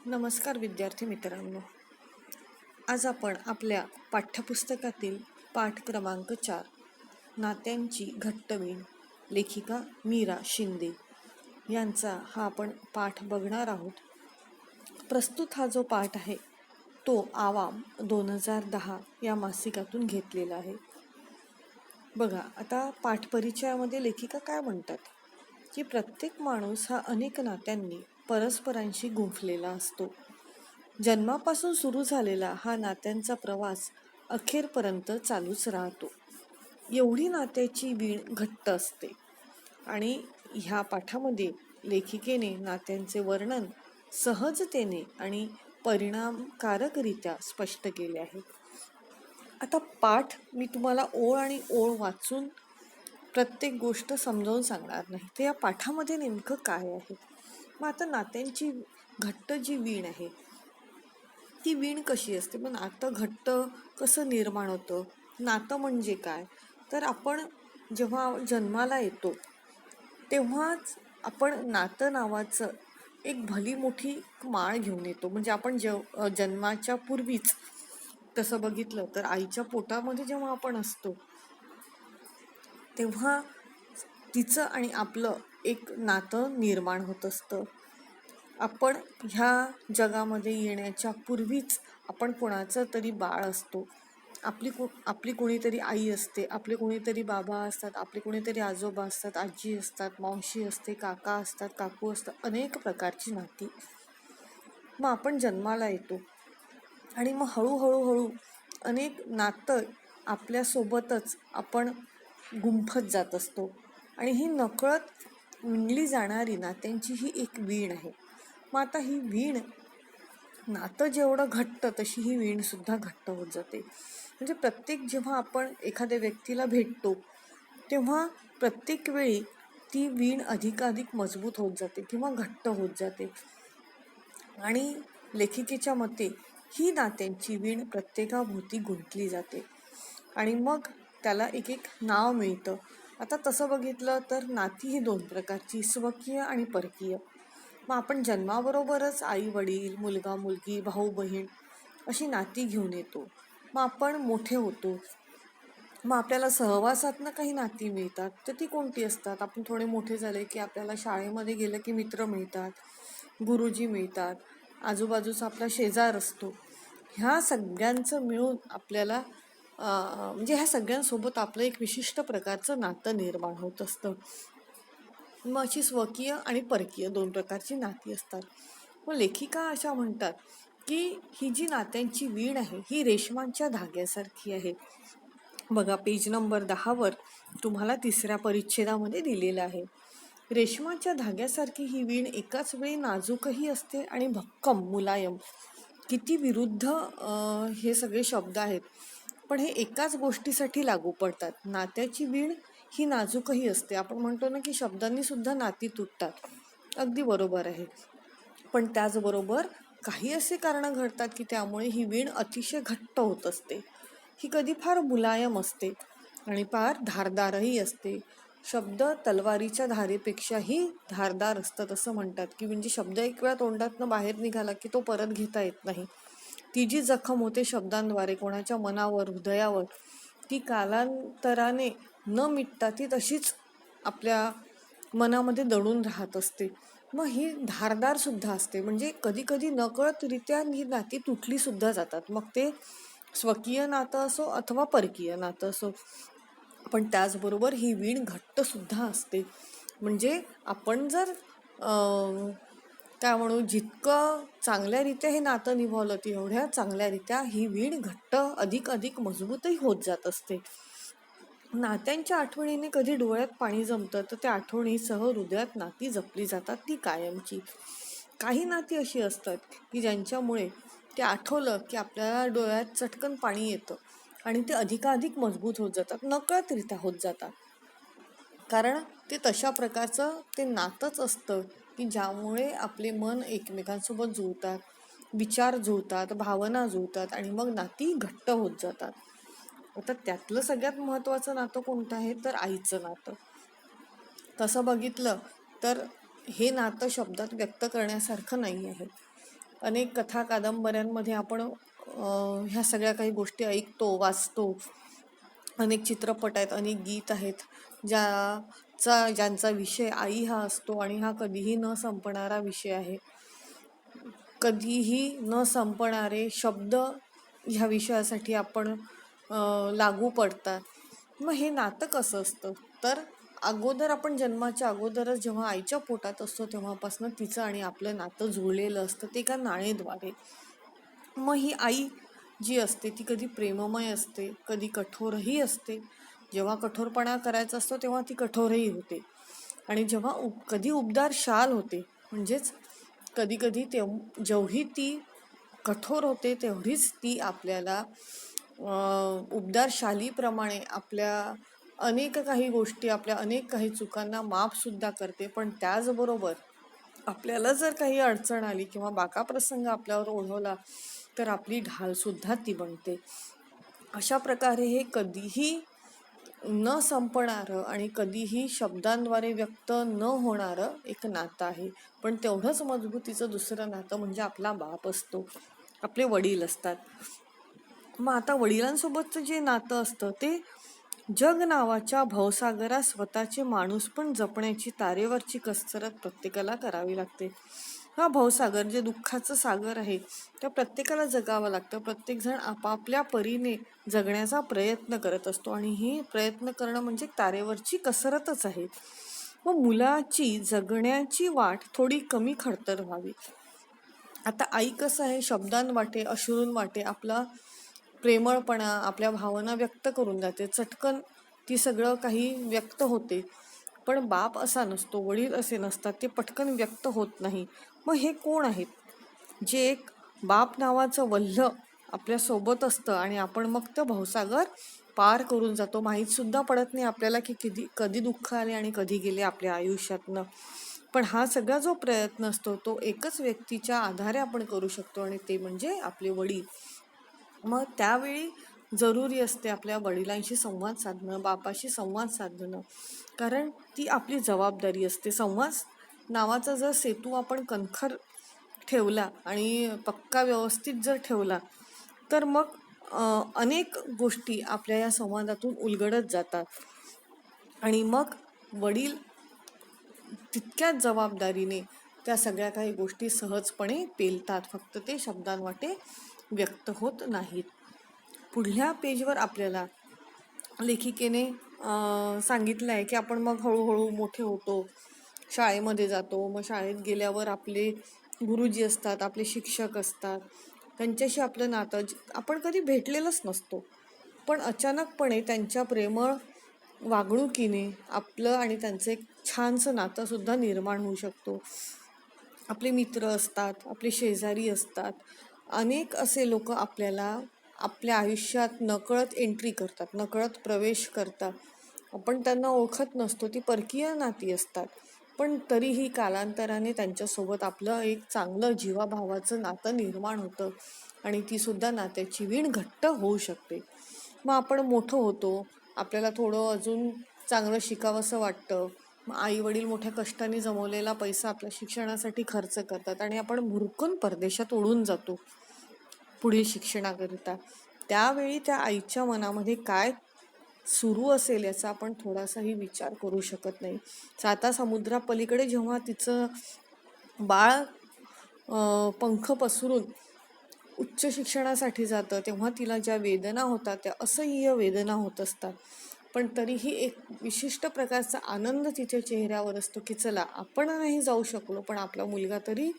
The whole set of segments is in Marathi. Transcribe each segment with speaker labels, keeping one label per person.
Speaker 1: नमस्कार विद्यार्थी मित्रांनो. आज आपण आपल्या पाठ्यपुस्तकातील पाठ क्रमांक 4 नात्यांची घट्टवीण लेखिका मीरा शिंदे यांचा हा आपण पाठ बघणार आहोत. प्रस्तुत हा जो पाठ आहे तो आवाम 2010 या मासिकातून घेतलेला आहे. बघा, आता पाठ परिचयामध्ये लेखिका काय म्हणतात की प्रत्येक माणूस हा अनेक नात्यांनी परस्परांशी गुंफलेला असतो. जन्मापासून सुरू झालेला हा नात्यांचा प्रवास अखेरपर्यंत चालूच राहतो. एवढी नात्याची वीण घट्ट असते. आणि ह्या पाठामध्ये लेखिकेने नात्यांचे वर्णन सहजतेने आणि परिणामकारकरित्या स्पष्ट केले आहे. आता पाठ मी तुम्हाला ओळ आणि ओळ वाचून प्रत्येक गोष्ट समजावून सांगणार नाही, तर या पाठामध्ये नेमकं काय आहे. मग आता नात्यांची घट्ट जी वीण आहे ती वीण कशी असते, मग नातं घट्ट कसं निर्माण होतं, नातं म्हणजे काय. तर आपण जेव्हा जन्माला येतो तेव्हाच आपण नातं नावाचं एक भली मोठी माळ घेऊन येतो. म्हणजे आपण जन्माच्या पूर्वीच तसं बघितलं तर आईच्या पोटामध्ये जेव्हा आपण असतो तेव्हा तिचं आणि आपलं एक नातं निर्माण होत असतं. आपण ह्या जगामध्ये येण्याच्या पूर्वीच आपण कोणाचं तरी बाळ असतो. आपली कोणीतरी आई असते, आपले कोणीतरी बाबा असतात, आपले कोणीतरी आजोबा असतात, आजी असतात, मावशी असते, काका असतात, काकू असतात, अनेक प्रकारची नाती. मग आपण जन्माला येतो आणि मग हळूहळू अनेक नातं आपल्यासोबतच आपण गुंफत जात असतो. आणि ही नकळत विणली जाणारी नात्यांची ही एक वीण आहे. मग आता ही वीण, नातं जेवढं घट्ट तशी ही वीण सुद्धा घट्ट होत जाते. म्हणजे प्रत्येक जेव्हा आपण एखाद्या व्यक्तीला भेटतो तेव्हा प्रत्येक वेळी ती वीण अधिकाधिक मजबूत होत जाते किंवा घट्ट होत जाते. आणि लेखिकेच्या मते ही नात्यांची वीण प्रत्येकाभोवती गुंतली जाते आणि मग त्याला एक एक नाव मिळतं. आता तसं बघितलं तर नाती ही दोन प्रकारची, स्वकीय आणि परकीय. मग आपण जन्माबरोबरच आई वडील, मुलगा मुलगी, भाऊ बहीण अशी नाती घेऊन येतो. मग आपण मोठे होतो, मग आपल्याला सहवासातनं काही नाती मिळतात. तर ती कोणती असतात, आपण थोडे मोठे झाले की आपल्याला शाळेमध्ये गेलं की मित्र मिळतात, गुरुजी मिळतात, आजूबाजूचा आपला शेजार असतो. ह्या सगळ्यांचं मिळून आपल्याला म्हणजे ह्या सगळ्यांसोबत आपलं एक विशिष्ट प्रकारचं नातं निर्माण होत असतं. मग अशी स्वकीय आणि परकीय दोन प्रकारची नाती असतात. मग लेखिका अशा म्हणतात की ही जी नात्यांची वीण आहे ही रेशमांच्या धाग्यासारखी आहे. बघा, पेज नंबर 10 तुम्हाला 3ऱ्या परिच्छेदामध्ये दिलेलं आहे. रेशमाच्या धाग्यासारखी ही वीण एकाच वेळी नाजूकही असते आणि भक्कम, मुलायम. किती विरुद्ध हे सगळे शब्द आहेत, पण हे एकाच गोष्टीसाठी लागू पडतात. नात्याची वीण ही नाजूकही असते. आपण म्हणतो ना की शब्दांनी सुद्धा नाती तुटतात, अगदी बरोबर आहे. पण त्याचबरोबर काही असे कारण घडतात की त्यामुळे ही वीण अतिशय घट्ट होत असते. ही कधी फार मुलायम असते आणि फार धारदारही असते. शब्द तलवारीच्या धारेपेक्षाही धारदार असतात असं म्हणतात की म्हणजे शब्द एक वेळा तोंडातनं बाहेर निघाला की तो परत घेता येत नाही. ती जी जखम होते शब्दांद्वारे कोणाच्या मनावर, हृदयावर, ती कालांतराने न मिटता ती तशीच आपल्या मनामध्ये दडून राहत असते. मग ही धारदार सुद्धा असते. म्हणजे कधी कधी नकळतरित्या ही नाती तुटली सुद्धा जातात, मग ते स्वकीय नातं असो अथवा परकीय नातं असो. पण त्याचबरोबर ही वीण घट्ट सुद्धा असते. म्हणजे आपण जर काय म्हणू, जितकं चांगल्यारीत्या हे नातं निभावलं तेवढ्या चांगल्यारीत्या ही वीण घट्ट अधिक मजबूतही होत जात असते. नात्यांच्या आठवणीने कधी डोळ्यात पाणी जमतं तर त्या आठवणीसह हृदयात नाती जपली जातात, ती कायमची. काही नाती अशी असतात की ज्यांच्यामुळे ते आठवलं की आपल्याला डोळ्यात चटकन पाणी येतं आणि ते अधिकाधिक मजबूत होत जातात, नकळतरित्या होत जातात. कारण ते तशा प्रकारचं ते नातंच असतं की ज्यामुळे आपले मन एकमेकांसोबत जुळतात, विचार जुळतात, भावना जुळतात आणि मग नाती घट्ट होत जातात. आता त्यातलं सगळ्यात महत्त्वाचं नातं कोणतं आहे तर आईचं नातं. तसं बघितलं तर हे नातं शब्दात व्यक्त करण्यासारखं नाही आहे. अनेक कथा कादंबऱ्यांमध्ये आपण ह्या सगळ्या काही गोष्टी ऐकतो, वाचतो. अनेक चित्रपट आहेत, अनेक गीत आहेत, ज्यांचा विषय आई हा असतो आणि हा कधीही न संपणारा विषय आहे. कधीही न संपणारे शब्द ह्या विषयासाठी आपण लागू पडतात. मग हे नातं कसं असतं, तर अगोदर आपण जन्माच्या अगोदरच जेव्हा आईच्या पोटात असतो तेव्हापासून तिचं आणि आपलं नातं जुळलेलं असतं, ते एका नाळेद्वारे. मग ही आई जी असते ती कधी प्रेममय असते, कधी कठोरही असते. जेव्हा कठोरपणा करायचा असतो तेव्हा ती कठोरही होते, आणि जेव्हा कधी उबदार शाल होते, म्हणजेच कधी कधी जेवढी ती कठोर होते तेवढीच ती आपल्याला उबदार शालीप्रमाणे आपल्या अनेक काही गोष्टी, आपल्या अनेक काही चुकांना माफसुद्धा करते. पण त्याचबरोबर आपल्याला जर काही अडचण आली किंवा बाका प्रसंग आपल्यावर ओढवला तर आपली ढालसुद्धा ती बनते. अशा प्रकारे हे कधीही न संपणारं आणि कधीही शब्दांद्वारे व्यक्त न होणारं एक नातं आहे. पण तेवढंच मजबूतीचं दुसरं नातं म्हणजे आपला बाप असतो, आपले वडील असतात. मग आता वडिलांसोबतचं जे नातं असतं ते जग नावाच्या भवसागरात स्वतःचे माणूस पण जपण्याची तारेवरची कसरत प्रत्येकाला करावी लागते. हा भवसागर जे दुःखाचं सागर आहे त्या प्रत्येकाला जगावं लागतं. प्रत्येकजण आपापल्या परीने जगण्याचा प्रयत्न करत असतो, आणि ही प्रयत्न करणं म्हणजे तारेवरची कसरतच आहे. मग मुलाची जगण्याची वाट थोडी कमी खडतर व्हावी. आता आई कसं आहे, शब्दांवाटे अश्रूंवाटे आपला प्रेमळपणा, आपल्या भावना व्यक्त करून जाते, चटकन ती सगळं काही व्यक्त होते. पण बाप असा नसतो, वडील असे नसतात, ते पटकन व्यक्त होत नाही. मग हे कोण आहेत, जे एक बाप नावाचं वल्ह आपल्या सोबत असतं आणि आपण मग ते भवसागर पार करून जातो. माहीत सुद्धा पडत नाही आपल्याला की कधी दुःख आले आणि कधी गेले आपल्या आयुष्यातनं. पण हा सगळा जो प्रयत्न असतो तो एकच व्यक्तीच्या आधारे आपण करू शकतो, आणि ते म्हणजे आपले वडील. मग त्यावेळी जरुरी असते आपल्या वडिलांशी संवाद साधणं, बापाशी संवाद साधणं, कारण ती आपली जबाबदारी असते. संवाद नावाचा जर सेतू आपण कणखर ठेवला आणि पक्का व्यवस्थित जर ठेवला तर मग अनेक गोष्टी आपल्या या संवादातून उलगडत जातात, आणि मग वडील तितक्याच जबाबदारीने त्या सगळ्या काही गोष्टी सहजपणे पेलतात, फक्त ते शब्दांवाटे व्यक्त होत नाहीत. पुढल्या पेजवर आपल्याला लेखिकेने सांगितलं आहे की आपण मग हळूहळू मोठे होतो, शाळेमध्ये जातो. मग शाळेत गेल्यावर आपले गुरुजी असतात, आपले शिक्षक असतात, त्यांच्याशी आपलं नातं आपण कधी भेटलेलंच नसतो, पण अचानकपणे त्यांच्या प्रेमळ वागणुकीने आपलं आणि त्यांचं एक छानसं नातंसुद्धा निर्माण होऊ शकतो. आपले मित्र असतात, आपले शेजारी असतात, अनेक असे लोक आपल्याला आपल्या आयुष्यात नकळत एंट्री करतात, नकळत प्रवेश करतात. आपण त्यांना ओळखत नसतो, ती परकीय नाती असतात, पण तरीही कालांतराने त्यांच्यासोबत आपलं एक चांगलं जीवाभावाचं नातं निर्माण होतं, आणि ती सुद्धा नात्याची वीण घट्ट होऊ शकते. मग आपण मोठं होतो, आपल्याला थोडं अजून चांगलं शिकावंसं वाटतं. मग आई वडील मोठ्या कष्टाने जमवलेला पैसा आपल्या शिक्षणासाठी खर्च करतात आणि आपण भुरकून परदेशात उडून जातो पुढील शिक्षणाकरिता. त्यावेळी त्या आईच्या मनामध्ये काय सुरू असेल याचा आपण थोडासाही विचार करू शकत नाही. 7 समुद्रापलीकडे जेव्हा तिचं बाळ पंख पसरून उच्च शिक्षणासाठी जातं तेव्हा तिला ज्या वेदना होतात त्या असह्य वेदना होत असतात, पण तरीही एक विशिष्ट प्रकारचा आनंद तिच्या चेहऱ्यावर असतो की चला आपण नाही जाऊ शकलो पण आपला मुलगा तरी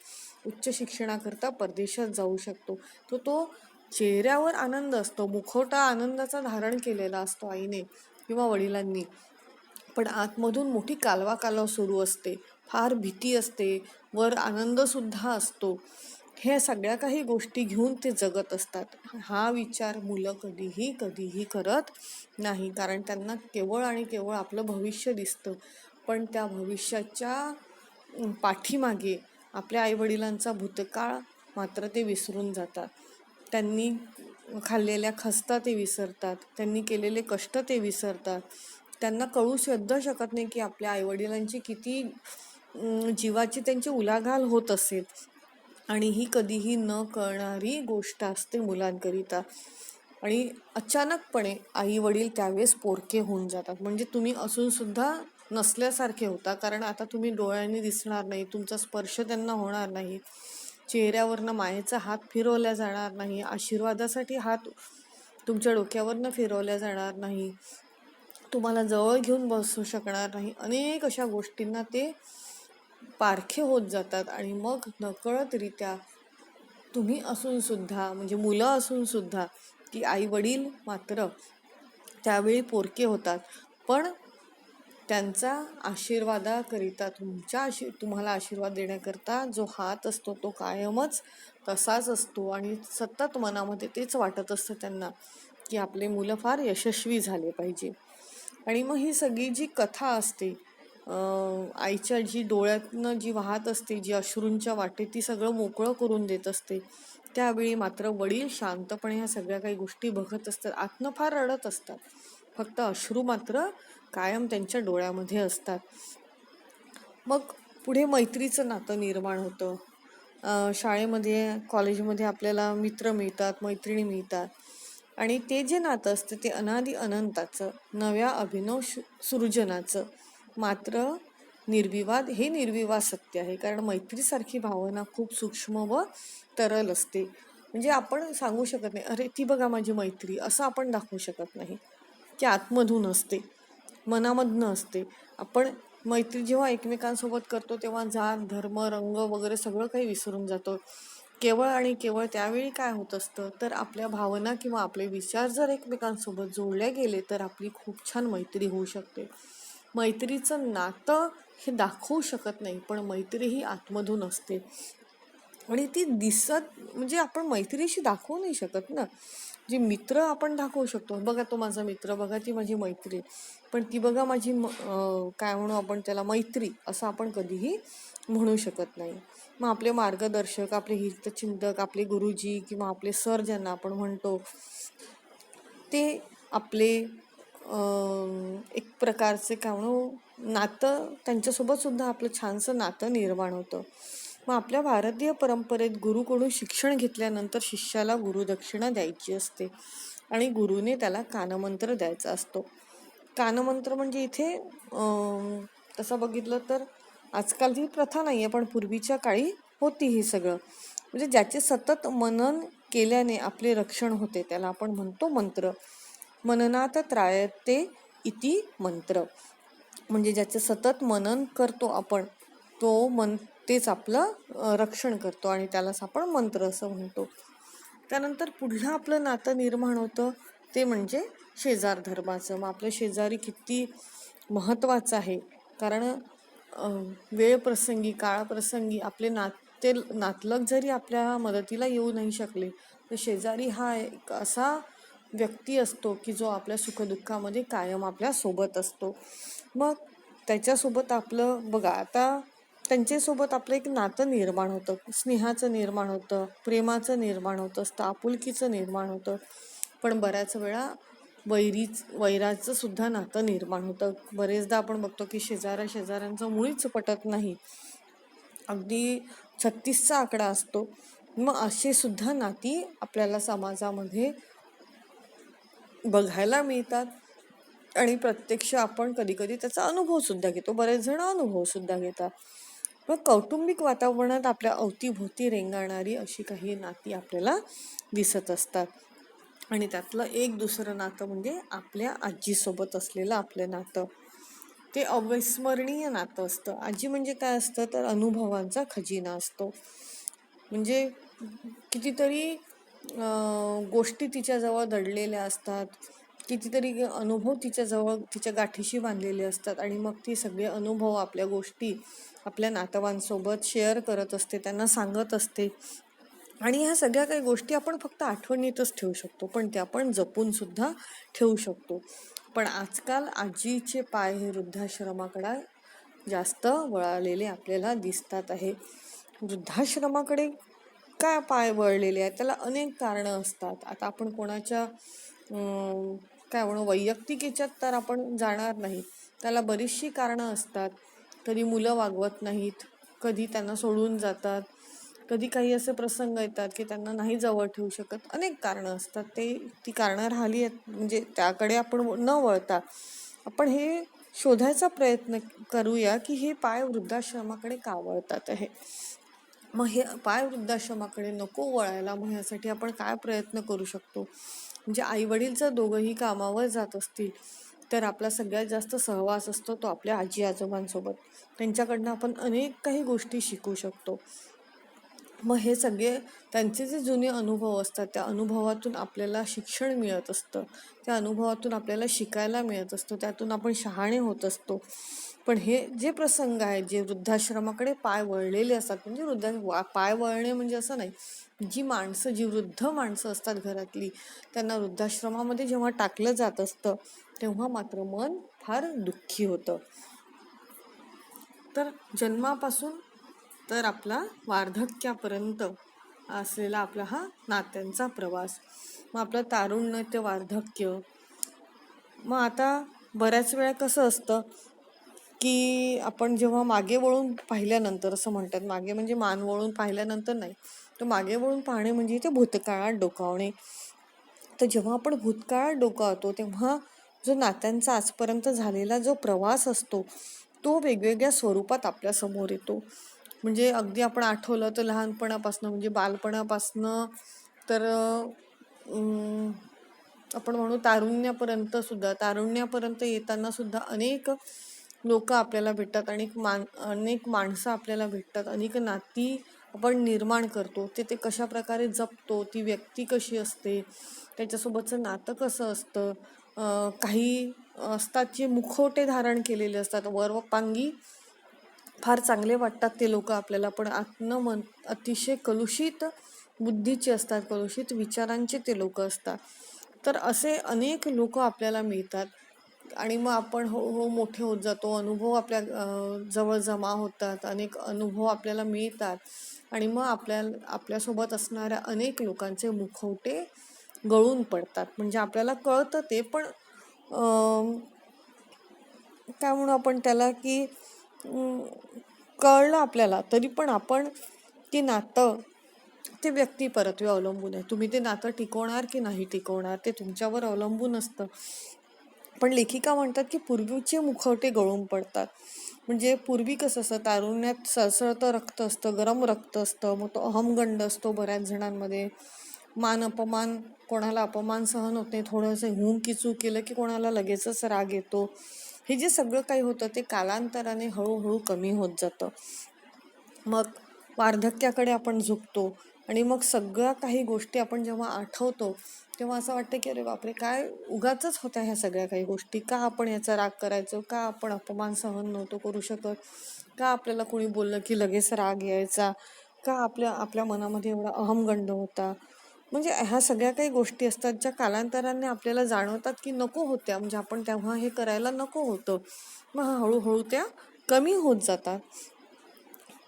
Speaker 1: उच्च शिक्षणाकरता परदेशात जाऊ शकतो. तो चेहऱ्यावर आनंद असतो, मुखवटा आनंदाचा धारण केलेला असतो आईने किंवा वडिलांनी, पण आतमधून मोठी कालवा सुरू असते, फार भीती असते, वर आनंदसुद्धा असतो. हे सगळ्या काही गोष्टी घेऊन ते जगत असतात. हा विचार मुलं कधीही करत नाही, कारण त्यांना केवळ आणि केवळ आपलं भविष्य दिसतं, पण त्या भविष्याच्या पाठीमागे आपल्या आईवडिलांचा भूतकाळ मात्र ते विसरून जातात. त्यांनी खाल्लेल्या खस्ता ते विसरतात, त्यांनी केलेले कष्ट ते विसरतात. त्यांना कळू सुद्धा शकत नाही की आपल्या आईवडिलांची किती जीवाची त्यांची उलाढाल होत असेल. आणि ही कधीही न कळणारी गोष्ट असते मुलांकरिता. आणि अचानकपणे आई वडील त्यावेळेस पोरके होऊन जातात, म्हणजे तुम्ही असून सुद्धा नसल्यासारखे होता, कारण आता तुम्ही डोळ्यांनी दिसणार नाही, तुमचा स्पर्श त्यांना होणार नाही, चेहऱ्यावरनं मायेचा हात फिरवला जाणार नाही, आशीर्वादासाठी हात तुमच्या डोक्यावरनं फिरवल्या जाणार नाही, तुम्हाला जवळ घेऊन बसू शकणार नाही. अनेक अशा गोष्टींना ते पारखे होत जातात. आणि मग नकळतरित्या तुम्ही असून सुद्धा, म्हणजे मुलं असून सुद्धा, की आई वडील मात्र त्यावेळी पोरके होतात, पण त्यांचा आशीर्वादाकरिता, तुम्हाला आशीर्वाद देण्याकरता जो हात असतो तो कायमच तसाच असतो. आणि सतत मनामध्ये तेच वाटत असतं त्यांना, की आपले मुलं फार यशस्वी झाले पाहिजे. आणि मग ही सगळी जी कथा असते, आईच्या जी डोळ्यातनं जी वाहत असते, जी अश्रूंच्या वाटे ती सगळं मोकळं करून देत असते, त्यावेळी मात्र वडील शांतपणे ह्या सगळ्या काही गोष्टी बघत असतात, आतनं फार रडत असतात, फक्त अश्रू मात्र कायम त्यांच्या डोळ्यामध्ये असतात. मग पुढे मैत्रीचं नातं निर्माण होतं. शाळेमध्ये, कॉलेजमध्ये आपल्याला मित्र मिळतात, मैत्रिणी मिळतात, आणि ते जे नातं असतं ते अनादि अनंताचं, नव्या अभिनव सृजनाचं, मात्र निर्विवाद, हे निर्विवाद सत्य आहे. कारण मैत्रीसारखी भावना खूप सूक्ष्म व तरल असते. म्हणजे आपण सांगू शकत नाही, अरे ती बघा माझी मैत्री, असं आपण दाखवू शकत नाही. ती आतमधून असते, मनामधनं असते. आपण मैत्री जेव्हा एकमेकांसोबत करतो तेव्हा जात, धर्म, रंग वगैरे सगळं काही विसरून जातो. केवळ आणि केवळ त्यावेळी काय होत असतं, तर आपल्या भावना किंवा आपले विचार जर एकमेकांसोबत जोडले गेले तर आपली खूप छान मैत्री होऊ शकते. मैत्रीचं नातं हे दाखवू शकत नाही, पण मैत्री ही आतमधून असते. आणि ती दिसत, म्हणजे आपण मैत्रीशी दाखवू नाही शकत ना. जे मित्र आपण दाखवू शकतो, बघा तो माझा मित्र, बघा ती माझी मैत्री, पण ती बघा माझी काय म्हणू आपण त्याला, मैत्री असं आपण कधीही म्हणू शकत नाही. मग आपले मार्गदर्शक, आपले हितचिंतक, आपले गुरुजी किंवा आपले सर ज्यांना आपण म्हणतो, ते आपले एक प्रकारचे काय म्हणू नातं, त्यांच्यासोबत सुद्धा आपलं छानसं नातं निर्माण होतं. मग आपल्या भारतीय परंपरेत गुरुकडून शिक्षण घेतल्यानंतर शिष्याला गुरुदक्षिणा द्यायची असते, आणि गुरुने त्याला कानमंत्र द्यायचा असतो. कानमंत्र म्हणजे इथे तसं बघितलं तर आजकाल ही प्रथा नाही आहे, पण पूर्वीच्या काळी होती ही सगळं. म्हणजे ज्याचे सतत मनन केल्याने आपले रक्षण होते त्याला आपण म्हणतो मंत्र. मननात त्रायते इति मंत्र. म्हणजे ज्याचे सतत मनन करतो आपण, तो तेच आपलं रक्षण करतो, आणि त्यालाच आपण मंत्र असं म्हणतो. त्यानंतर पुढलं आपलं नातं निर्माण होतं ते म्हणजे शेजार धर्माचं. मग आपलं शेजारी किती महत्त्वाचं आहे, कारण वेळ प्रसंगी, काळप्रसंगी आपले नातलग जरी आपल्या मदतीला येऊ नाही शकले, तर शेजारी हा एक असा व्यक्ती असतो की जो आपल्या सुखदुःखामध्ये कायम आपल्या सोबत असतो. मग त्याच्यासोबत आपलं बघा, आता त्यांच्यासोबत आपलं एक नातं निर्माण होतं, स्नेहाचं निर्माण होतं, प्रेमाचं निर्माण होतं असतं, आपुलकीचं निर्माण होतं. पण बऱ्याच वेळा वैराचं सुद्धा नातं निर्माण होतं. बरेचदा आपण बघतो की शेजाऱ्यांचं मुळीच पटत नाही, अगदी 36चा आकडा असतो. मग अशी सुद्धा नाती आपल्याला समाजामध्ये बघायला मिळतात, आणि प्रत्यक्ष आपण कधी कधी त्याचा अनुभव सुद्धा घेतो, बरेच जण अनुभव सुद्धा घेतात. मग कौटुंबिक वातावरणात आपल्या अवतीभोवती रेंगाळणारी अशी काही नाती आपल्याला दिसत असतात. आणि त्यातलं एक दुसरं नातं म्हणजे आपल्या आजीसोबत असलेलं आपलं नातं. ते अविस्मरणीय नातं असतं. आजी म्हणजे काय असतं, तर अनुभवांचा खजिना असतो. म्हणजे कितीतरी गोष्टी तिच्याजवळ दडलेल्या असतात, कितीतरी अनुभव तिच्याजवळ, तिच्या गाठीशी बांधलेले असतात, आणि मग ती सगळे अनुभव, आपल्या गोष्टी आपल्या नातवांसोबत शेअर करत असते, त्यांना सांगत असते. आणि ह्या सगळ्या काही गोष्टी आपण फक्त आठवणीतच ठेवू शकतो, पण त्या आपण जपून सुद्धा ठेवू शकतो. पण आजकाल आजीचे पाय हे वृद्धाश्रमाकडे जास्त वळालेले आपल्याला दिसतात आहे. वृद्धाश्रमाकडे काय पाय वळलेले आहेत, त्याला अनेक कारणं असतात. आता आपण कोणाच्या काय म्हणू वैयक्तिक याच्यात तर आपण जाणार नाही, त्याला बरीचशी कारणं असतात. कधी मुलं वागवत नाहीत, कधी त्यांना सोडून जातात, कधी काही असे प्रसंग येतात की त्यांना नाही जवळ ठेवू शकत, अनेक कारणं असतात. ती कारणं राहिली आहेत म्हणजे त्याकडे आपण न वळता आपण हे शोधायचा प्रयत्न करूया की हे पाय वृद्धाश्रमाकडे का वळतात आहे. मग हे पाय वृद्धाश्रमाकडे नको वळायला, मग ह्यासाठी आपण काय प्रयत्न करू शकतो. म्हणजे आई वडील जर दोघंही कामावर जात असतील तर आपला सगळ्यात जास्त सहवास असतो तो आपल्या आजी आजोबांसोबत. त्यांच्याकडनं आपण अनेक काही गोष्टी शिकू शकतो. मग हे सगळे त्यांचे जे जुने अनुभव असतात त्या अनुभवातून आपल्याला शिक्षण मिळत असतं, त्या अनुभवातून आपल्याला शिकायला मिळत असतं, त्यातून आपण शहाणे होत असतो. पण हे जे प्रसंग आहेत जे वृद्धाश्रमाकडे पाय वळलेले असतात, म्हणजे पाय वळणे म्हणजे असं नाही, जी वृद्ध माणसं असतात घरातली, त्यांना वृद्धाश्रमामध्ये जेव्हा टाकलं जात असतं तेव्हा मात्र मन फार दुःखी होतं. तर जन्मापासून तर आपला वार्धक्यापर्यंत असलेला आपला हा नात्यांचा प्रवास, मग आपलं तारुण्य ते वार्धक्य. मग आता बऱ्याच वेळा कसं असतं की आपण जेव्हा मागे वळून पाहिल्यानंतर, असं म्हणतात मागे म्हणजे मान वळून पाहिल्यानंतर नाही, तर मागे वळून पाहणे म्हणजे इथे भूतकाळात डोकावणे. तर जेव्हा आपण भूतकाळात डोकावतो तेव्हा जो नात्यांचा आजपर्यंत झालेला जो प्रवास असतो तो वेगवेगळ्या स्वरूपात आपल्या समोर येतो. म्हणजे अगदी आपण आठवलं तर लहानपणापासनं म्हणजे बालपणापासनं तर आपण म्हणू तारुण्यापर्यंत येताना सुद्धा अनेक लोक आपल्याला भेटतात, अनेक माणसं आपल्याला भेटतात, अनेक नाती आपण निर्माण करतो. ते कशा प्रकारे जपतो, ती व्यक्ती कशी असते, त्याच्यासोबतचं नातं कसं असतं. काही असतात जे मुखवटे धारण केलेले असतात, वरपांगी फार चांगले वाटतात ते लोक आपल्याला, पण आतनं अतिशय कलुषित बुद्धीचे असतात, कलुषित विचारांचे ते लोक असतात. तर असे अनेक लोक आपल्याला मिळतात आणि मग आपण हो मोठे होत जातो, अनुभव आपल्या जवळ जमा होतात, अनेक अनुभव आपल्याला मिळतात आणि मग आपल्यासोबत असणाऱ्या अनेक लोकांचे मुखवटे गळून पडतात. म्हणजे आपल्याला कळतं ते, पण काय म्हणू आपण त्याला की कळलं आपल्याला तरी पण आपण ते नातं, ते व्यक्ती परत्वे अवलंबून आहे. तुम्ही ते नातं टिकवणार की नाही टिकवणार ते तुमच्यावर अवलंबून असतं. पण लेखिका म्हणतात की पूर्वीचे मुखवटे गळून पडतात. म्हणजे पूर्वी कसं असतं, तारुण्यात सळसळतं रक्त असतं, गरम रक्त असतं, मग तो अहमगंड असतो बऱ्याच जणांमध्ये. कोणाला अपमान सहन होत नाही, थोडंसं हुं किचू केलं की कोणाला लगेचच राग येतो. हे जे सगळं काही होतं ते कालांतराने हळूहळू कमी होत जातं. मग वार्धक्याकडे आपण झुकतो आणि मग सगळ्या काही गोष्टी आपण जेव्हा आठवतो तेव्हा असं वाटतं की अरे बापरे, काय उगाचच होत्या ह्या सगळ्या काही गोष्टी, का आपण याचा राग करायचो, का आपण अपमान सहन नव्हतो करू शकत, का आपल्याला कोणी बोललं की लगेच राग यायचा, का आपल्या मनामध्ये एवढा अहमगंड होता. म्हणजे ह्या सगळ्या काही गोष्टी असतात ज्या कालांतराने आपल्याला जाणवतात की नको होत्या, म्हणजे आपण तेव्हा हे करायला नको होतं. मग हळूहळू त्या कमी होत जातात.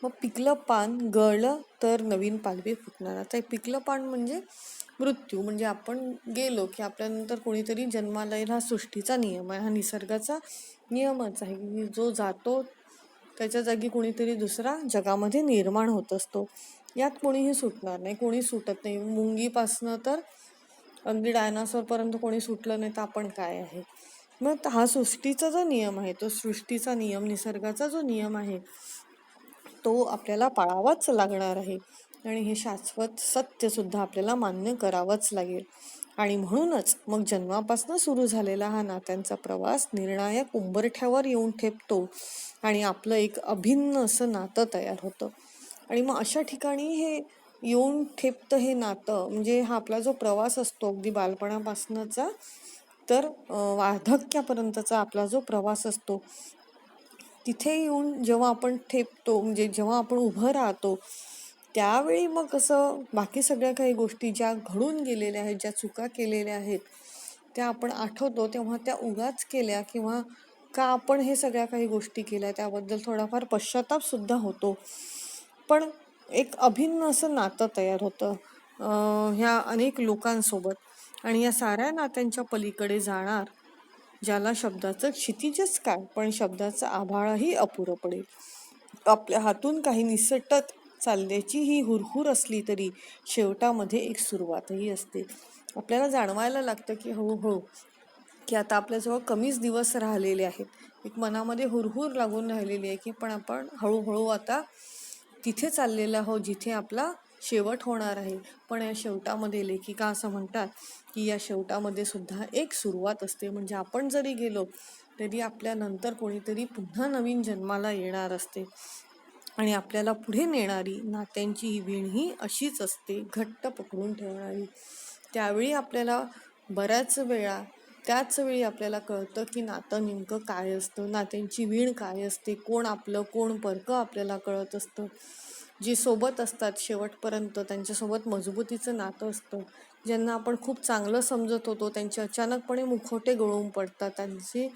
Speaker 1: मग पिकलं पान गळलं तर नवीन पालवी फुटणार. आता पिकलं पान म्हणजे मृत्यू, म्हणजे आपण गेलो की आपल्यानंतर कोणीतरी जन्माला येईल, हा सृष्टीचा नियम आहे, हा निसर्गाचा नियमच आहे की जो जातो त्याच्या जागी कोणीतरी दुसरा जगामध्ये निर्माण होत असतो. यात कोणीही सुटणार नाही, कोणी सुटत नाही. मुंगीपासनं तर अगदी डायनासोरपर्यंत कोणी सुटलं नाही तर आपण काय आहे. मग हा सृष्टीचा जो नियम आहे, तो सृष्टीचा नियम, निसर्गाचा जो नियम आहे तो आपल्याला पाळावाच लागणार आहे आणि हे शाश्वत सत्य सुद्धा आपल्याला मान्य करावंच लागेल. आणि म्हणूनच मग जन्मापासून सुरू झालेला हा नात्यांचा प्रवास निर्णायक उंबरठ्यावर येऊन ठेपतो आणि आपलं एक अभिन्न असं नातं तयार होतं. आणि मग अशा ठिकाणी हे येऊन ठेपतं हे नातं, म्हणजे हा आपला जो प्रवास असतो अगदी बालपणापासूनचा तर वार्धक्यापर्यंतचा आपला जो प्रवास असतो, तिथे येऊन जेव्हा आपण ठेपतो, म्हणजे जेव्हा आपण उभं राहतो त्यावेळी मग असं बाकी सगळ्या काही गोष्टी ज्या घडून गेलेल्या आहेत, ज्या चुका केलेल्या आहेत त्या आपण आठवतो तेव्हा त्या उगाच केल्या किंवा का आपण हे सगळ्या काही गोष्टी केल्या त्याबद्दल थोडाफार पश्चाताप सुद्धा होतो. पण एक अभिन्न असं नातं तयार होतं ह्या अनेक लोकांसोबत आणि या साऱ्या नात्यांच्या पलीकडे जाणार ज्याला शब्दाचं क्षितिजच काय पण शब्दाचं आभाळही अपुरं पडेल. आपल्या हातून काही निसटत चालल्याची ही हुरहुर असली तरी शेवटामध्ये एक सुरुवातही असते. आपल्याला जाणवायला लागतं की हळूहळू की आता आपल्याजवळ कमीच दिवस राहिलेले आहेत. एक मनामध्ये हुरहुर लागून राहिलेली आहे की पण आपण हळूहळू आता तिथे चाललेलो आहोत जिथे आपला शेवट होणार आहे. पण या शेवटामध्ये लेखिका असं म्हणतात की या शेवटामध्ये सुद्धा एक सुरुवात असते. म्हणजे आपण जरी गेलो तरी आपल्यानंतर कोणीतरी पुन्हा नवीन जन्माला येणार असते आणि आपल्याला पुढे नेणारी नात्यांची ही विण ही अशीच असते, घट्ट पकडून ठेवणारी. त्यावेळी आपल्याला बऱ्याच वेळा त्याच वेळी आपल्याला कळतं की नातं नेमकं काय असतं, नात्यांची विण काय असते, कोण आपलं कोण परकं आपल्याला कळत असतं. जे सोबत असतात शेवटपर्यंत त्यांच्यासोबत मजबूतीचं नातं असतं. ज्यांना आपण खूप चांगलं समजत होतो त्यांचे अचानकपणे मुखवटे गळून पडतात. त्यांचे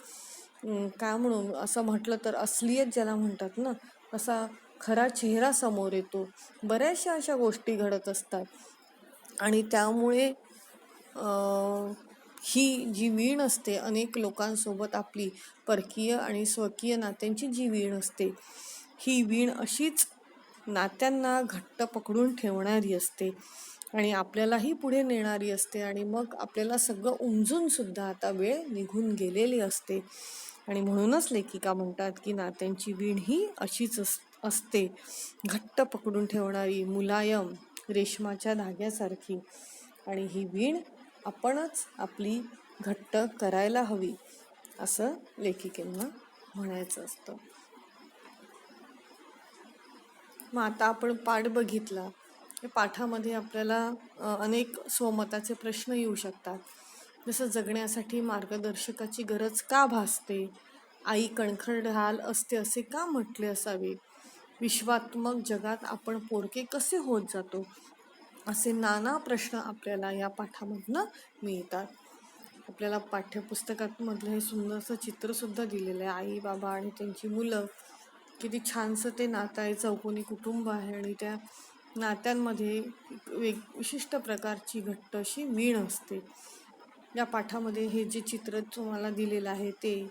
Speaker 1: काय म्हणून असं म्हटलं तर असलियत ज्याला म्हणतात ना, असा खरा चेहरा समोर येतो. बऱ्याचशा अशा गोष्टी घडत असतात आणि त्यामुळे ही जी वीण असते अनेक लोकांसोबत आपली परकीय आणि स्वकीय नात्यांची जी वीण असते, ही वीण अशीच नात्यांना घट्ट पकडून ठेवणारी असते आणि आपल्यालाही पुढे नेणारी असते. आणि मग आपल्याला सगळं उमजून सुद्धा आता वेळ निघून गेलेली असते. आणि म्हणूनच लेखिका म्हणतात की नात्यांची वीण ही अशीच असते, घट्ट पकडून ठेवणारी, मुलायम रेशमाच्या धाग्यासारखी. आणि ही वीण आपणच आपली घट्ट करायला हवी असं लेखिकेंना म्हणायचं असतं. मग आता आपण पाठ बघितला. पाठामध्ये आपल्याला अनेक स्वमताचे प्रश्न येऊ शकतात. जसं जगण्यासाठी मार्गदर्शकाची गरज का भासते, आई कणखर ढाल असते असे का म्हटले असावे, विश्वात्मक जगात आपण पोरके कसे होत जातो, असे नाना प्रश्न आपल्याला या पाठामधनं मिळतात. आपल्याला पाठ्यपुस्तकामधलं हे सुंदरसं चित्रसुद्धा दिलेलं आहे. आई बाबा आणि त्यांची मुलं, किती छानसं ते नातं आहे, चौकोनी कुटुंब आहे आणि त्या नात्यांमध्ये विशिष्ट प्रकारची घट्ट अशी वीण असते. या पाठामध्ये हे जे चित्र तुम्हाला दिलेलं आहे ते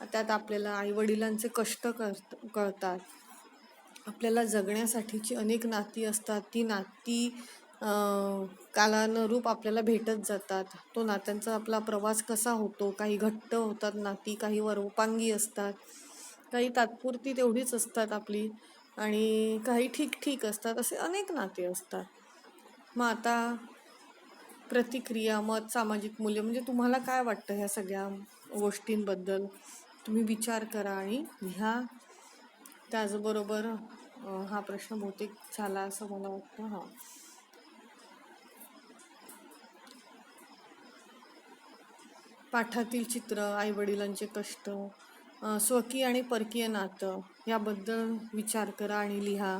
Speaker 1: त्यात आपल्याला आईवडिलांचे कष्ट कळतात. आपल्याला जगण्यासाठीची अनेक नाती असतात, ती नाती कालानुरूप आपल्याला भेटत जातात. तो नात्यांचा आपला प्रवास कसा होतो, काही घट्ट होतात नाती, काही वरोपांगी असतात, काही तात्पुरती तेवढीच असतात आपली आणि काही ठीक असतात. असे अनेक नाते असतात. मग आता प्रतिक्रिया, मत, सामाजिक मूल्य म्हणजे तुम्हाला काय वाटतं ह्या सगळ्या गोष्टींबद्दल, तुम्ही विचार करा आणि लिहा. त्याचबरोबर हा प्रश्न बहुतेक झाला असं मला वाटतं. पाठातील चित्र, आईवडिलांचे कष्ट, स्वकीय आणि परकीय नातं याबद्दल विचार करा आणि लिहा.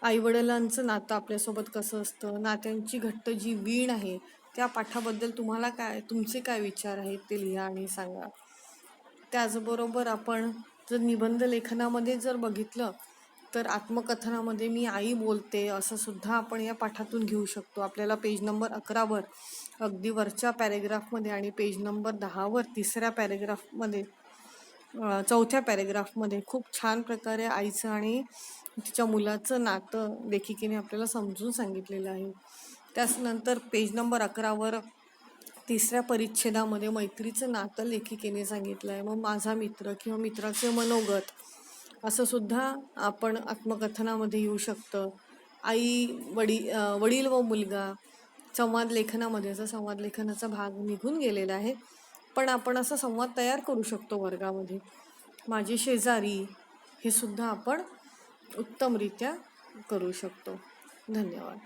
Speaker 1: आईवडिलांचं नातं आपल्यासोबत कसं असतं, नात्यांची घट्ट जी वीण आहे त्या पाठाबद्दल तुम्हाला तुमचे काय विचार आहेत ते लिहा आणि सांगा. त्याचबरोबर आपण जर निबंध लेखनामध्ये जर बघितलं तर आत्मकथनामध्ये मी आई बोलते असं सुद्धा आपण या पाठातून घेऊ शकतो. आपल्याला पेज नंबर 11वर अगदी वरच्या पॅरेग्राफमध्ये आणि पेज नंबर 10वर चौथ्या पॅरेग्राफमध्ये खूप छान प्रकारे आईचं आणि तिच्या मुलाचं नातं लेखिकेने आपल्याला समजून सांगितलेलं आहे. त्यानंतर पेज नंबर 11वर 3ऱ्या परिच्छेदामध्ये मैत्रीचं नातं लेखिकेने सांगितलं आहे. मग माझा मित्र किंवा मित्राचे मनोगत असं सुद्धा आपण आत्मकथनामध्ये येऊ शकतं. आई वडील व मुलगा संवाद लेखनामध्ये, असा संवाद लेखनाचा भाग निघून गेलेला आहे, पण आपण असा संवाद तयार करू शकतो वर्गामध्ये. माझे शेजारी हे सुद्धा आपण उत्तमरित्या करू शकतो. धन्यवाद.